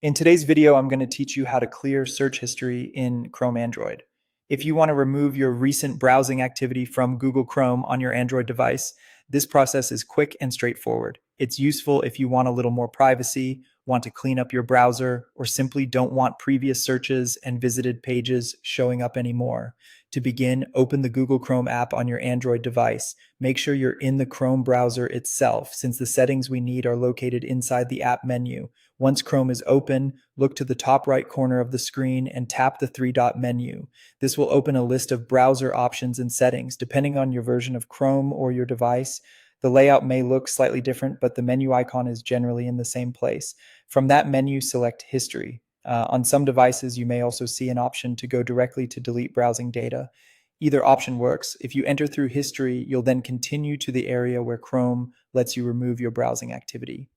In today's video, I'm going to teach you how to clear search history in Chrome Android. If you want to remove your recent browsing activity from Google Chrome on your Android device, this process is quick and straightforward. It's useful if you want a little more privacy, want to clean up your browser, or simply don't want previous searches and visited pages showing up anymore. To begin, open the Google Chrome app on your Android device. Make sure you're in the Chrome browser itself, since the settings we need are located inside the app menu. Once Chrome is open, look to the top right corner of the screen and tap the three-dot menu. This will open a list of browser options and settings. Depending on your version of Chrome or your device, the layout may look slightly different, but the menu icon is generally in the same place. From that menu, select History. On some devices, you may also see an option to go directly to delete browsing data. Either option works. If you enter through History, you'll then continue to the area where Chrome lets you remove your browsing activity.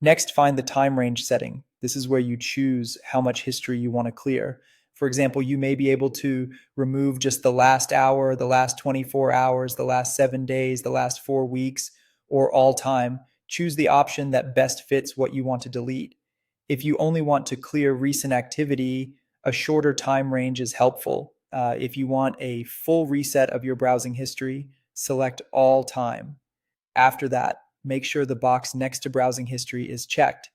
Next, find the time range setting. This is where you choose how much history you want to clear. For example, you may be able to remove just the last hour, the last 24 hours, the last 7 days, the last 4 weeks, or all time. Choose the option that best fits what you want to delete. If you only want to clear recent activity, a shorter time range is helpful. If you want a full reset of your browsing history, select all time. After that, make sure the box next to browsing history is checked.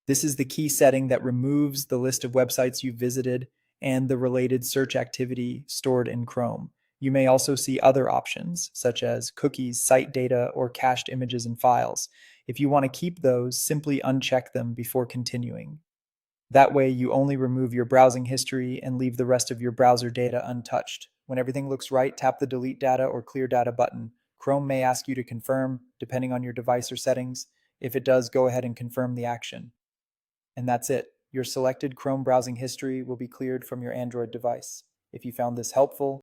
This is the key setting that removes the list of websites you visited and the related search activity stored in Chrome. You may also see other options, such as cookies, site data, or cached images and files. If you want to keep those, simply uncheck them before continuing. That way, you only remove your browsing history and leave the rest of your browser data untouched. When everything looks right, tap the Delete Data or Clear Data button. Chrome may ask you to confirm, depending on your device or settings. If it does, go ahead and confirm the action. And that's it. Your selected Chrome browsing history will be cleared from your Android device. If you found this helpful,